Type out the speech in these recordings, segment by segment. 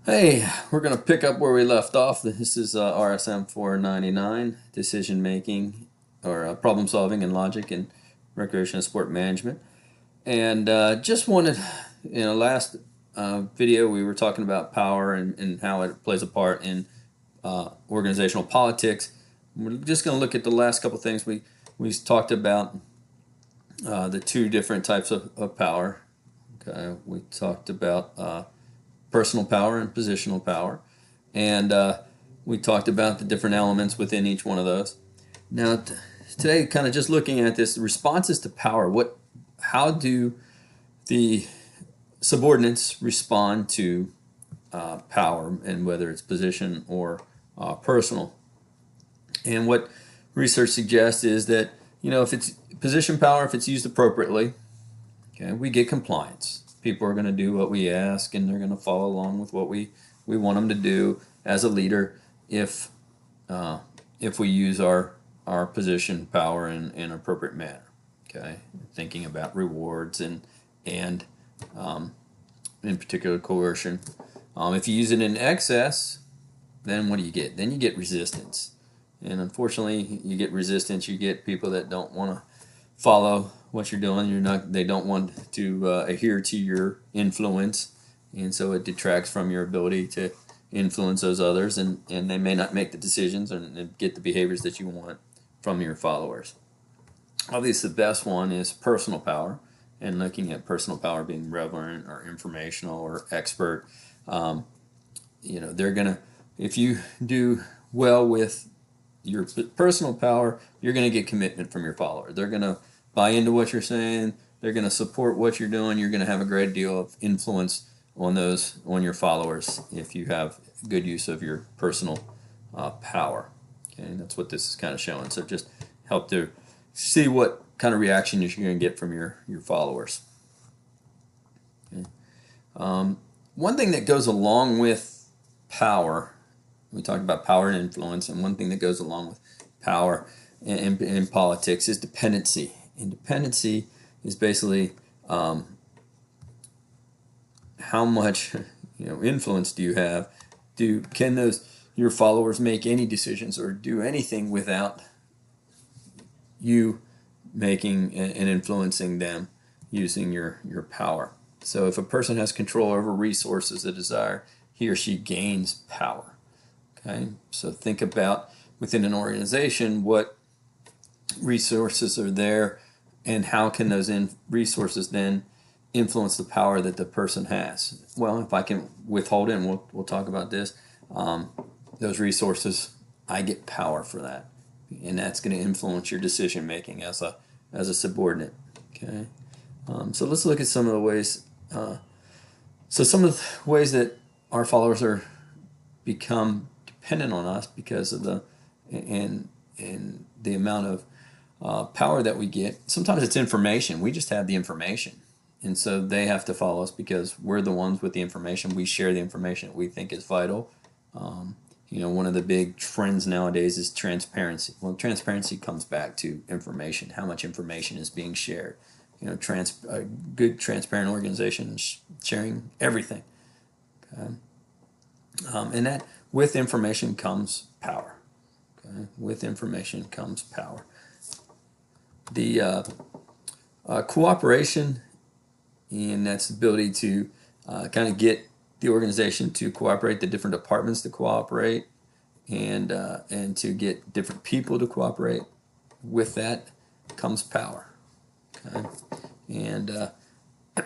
Hey, we're going to pick up where we left off. This is RSM 499, decision making or problem solving and logic in recreation and sport management. And just wanted, last video we were talking about power and how it plays a part in organizational politics. We're just going to look at the last couple things. We talked about the two different types of power. Okay, we talked about personal power and positional power. And we talked about the different elements within each one of those. Now, today, kind of just looking at this responses to power. How do the subordinates respond to power, and whether it's position or personal? And what research suggests is that if it's position power, if it's used appropriately, okay, we get compliance. People are going to do what we ask, and they're going to follow along with what we want them to do as a leader if we use our position power in an appropriate manner. Okay, thinking about rewards and in particular coercion. If you use it in excess, then what do you get? Then you get resistance, and unfortunately, you get resistance. You get people that don't want to follow what you're doing. They don't want to adhere to your influence, and so it detracts from your ability to influence those others, and they may not make the decisions and get the behaviors that you want from your followers. Obviously, the best one is personal power, and looking at personal power being relevant or informational or expert. They're gonna, if you do well with your personal power, you're going to get commitment from your followers. They're going to buy into what you're saying. They're going to support what you're doing. You're going to have a great deal of influence on your followers if you have good use of your personal power. Okay, and that's what this is kind of showing. So just help to see what kind of reaction you're going to get from your followers. Okay. One thing that goes along with power, we talked about power and influence, and one thing that goes along with power in politics is dependency. And dependency is basically how much influence do you have? Can your followers make any decisions or do anything without you making and influencing them using your power? So if a person has control over resources, a desire, he or she gains power. Okay, so think about within an organization what resources are there, and how can those resources then influence the power that the person has. Well, if I can withhold it, and we'll talk about this, those resources, I get power for that, and that's going to influence your decision making as a subordinate. Okay, so let's look at some of the ways. Some of the ways that our followers are become dependent on us because of the amount of power that we get. Sometimes it's information. We just have the information, and so they have to follow us because we're the ones with the information. We share the information that we think is vital. One of the big trends nowadays is transparency. Well, transparency comes back to information. How much information is being shared? A good transparent organization is sharing everything. Okay? And that with information comes power. Okay? With information comes power. The cooperation, and that's the ability to kind of get the organization to cooperate, the different departments to cooperate, and to get different people to cooperate. With that comes power. Okay? And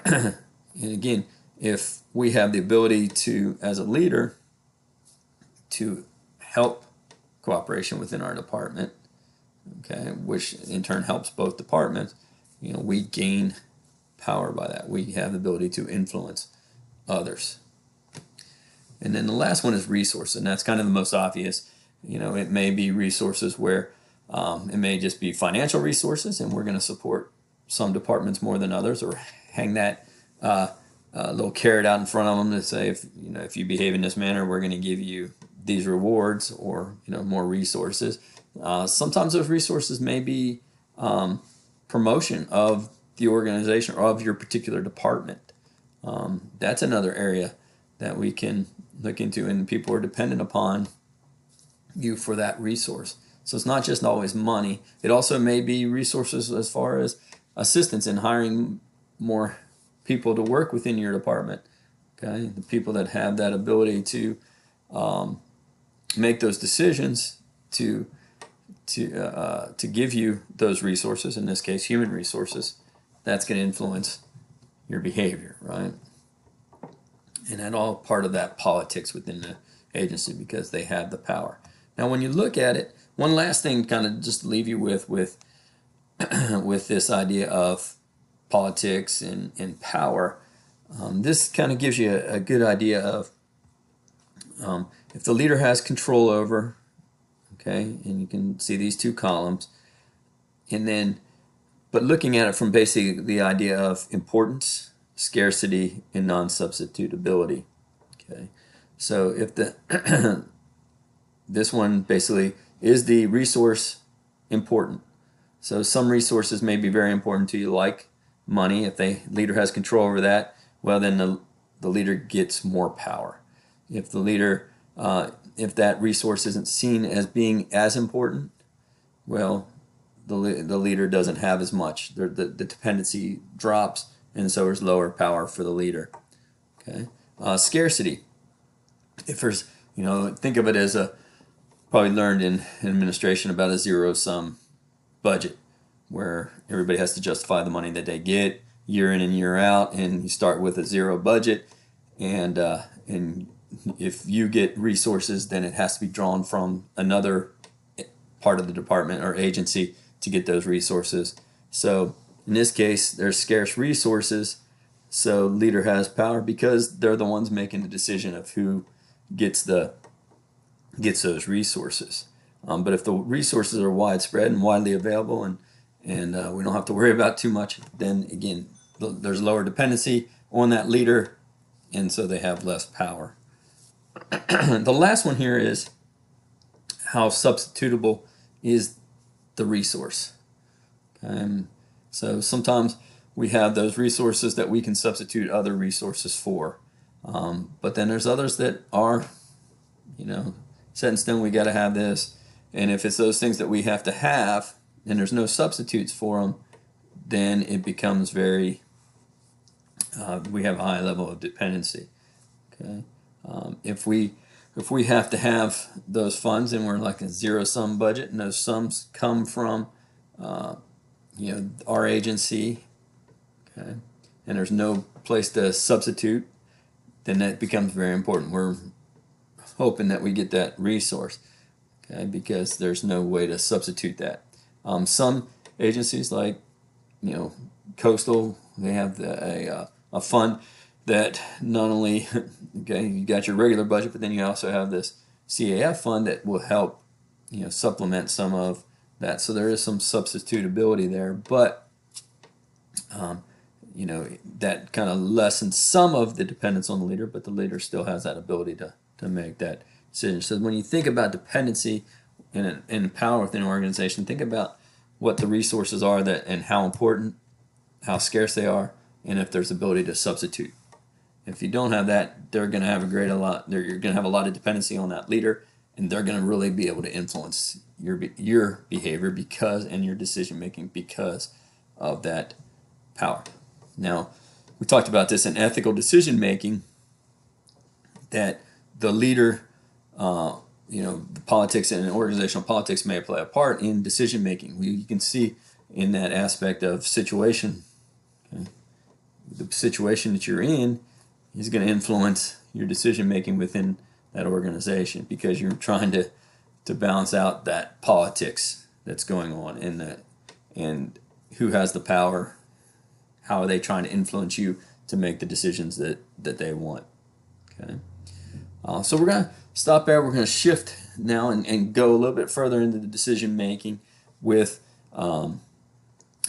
and again, if we have the ability to, as a leader, to help cooperation within our department, okay, which in turn helps both departments, we gain power by that. We have the ability to influence others. And then the last one is resource, and that's kind of the most obvious. It may be resources where it may just be financial resources, and we're going to support some departments more than others, or hang that little carrot out in front of them to say, if you behave in this manner, we're going to give you these rewards, or more resources. Sometimes those resources may be promotion of the organization or of your particular department. That's another area that we can look into, and people are dependent upon you for that resource. So it's not just always money. It also may be resources as far as assistance in hiring more people to work within your department. Okay, the people that have that ability to make those decisions to give you those resources. In this case, human resources. That's going to influence your behavior, right? And that all part of that politics within the agency because they have the power. Now, when you look at it, one last thing, kind of just to leave you with with this idea of politics and power. This kind of gives you a good idea of if the leader has control over, okay, and you can see these two columns, and then, but looking at it from basically the idea of importance, scarcity, and non-substitutability. Okay, so if the this one basically is the resource important. So some resources may be very important to you, like money. If the leader has control over that, well, then the leader gets more power. If the leader, if that resource isn't seen as being as important, well, the leader doesn't have as much. The dependency drops, and so there's lower power for the leader. Okay, scarcity. If there's, think of it as probably learned in administration about a zero-sum budget, where everybody has to justify the money that they get year in and year out, and you start with a zero budget, and if you get resources, then it has to be drawn from another part of the department or agency to get those resources. So in this case, there's scarce resources, so leader has power because they're the ones making the decision of who gets those resources. But if the resources are widespread and widely available, and we don't have to worry about too much, then again, there's lower dependency on that leader, and so they have less power. The last one here is how substitutable is the resource. So sometimes we have those resources that we can substitute other resources for, but then there's others that are, set in stone. We got to have this, and if it's those things that we have to have, and there's no substitutes for them, then it becomes very. We have a high level of dependency. Okay, if we have to have those funds, and we're like a zero-sum budget, and those sums come from our agency, okay, and there's no place to substitute, then that becomes very important. We're hoping that we get that resource, okay, because there's no way to substitute that. Some agencies, like Coastal, they have a fund that not only you got your regular budget, but then you also have this CAF fund that will help supplement some of that. So there is some substitutability there, but that kind of lessens some of the dependence on the leader, but the leader still has that ability to make that decision. So when you think about dependency and power within an organization, think about what the resources are and how important, how scarce they are, and if there's ability to substitute. If you don't have that, they're going to have you're going to have a lot of dependency on that leader, and they're going to really be able to influence your behavior and your decision making because of that power. Now, we talked about this in ethical decision making, that the leader, the politics and organizational politics may play a part in decision making. You can see in that aspect of situation. Okay? The situation that you're in is going to influence your decision making within that organization because you're trying to balance out that politics that's going on and who has the power, how are they trying to influence you to make the decisions that they want. Okay, so we're going to stop there. We're going to shift now and go a little bit further into the decision making with and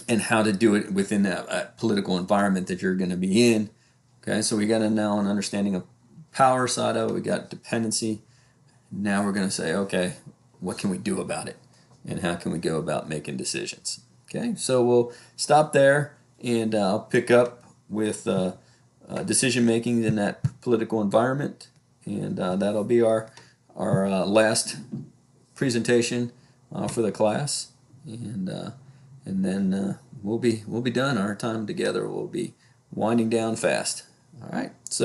how to do it within that political environment that you're going to be in. Okay, so we got now an understanding of power side of it. We got dependency. Now we're going to say, okay, what can we do about it, and how can we go about making decisions? Okay, so we'll stop there, and I'll pick up with decision making in that political environment, and that'll be our last presentation for the class, and then we'll be done. Our time together will be winding down fast. All right, so.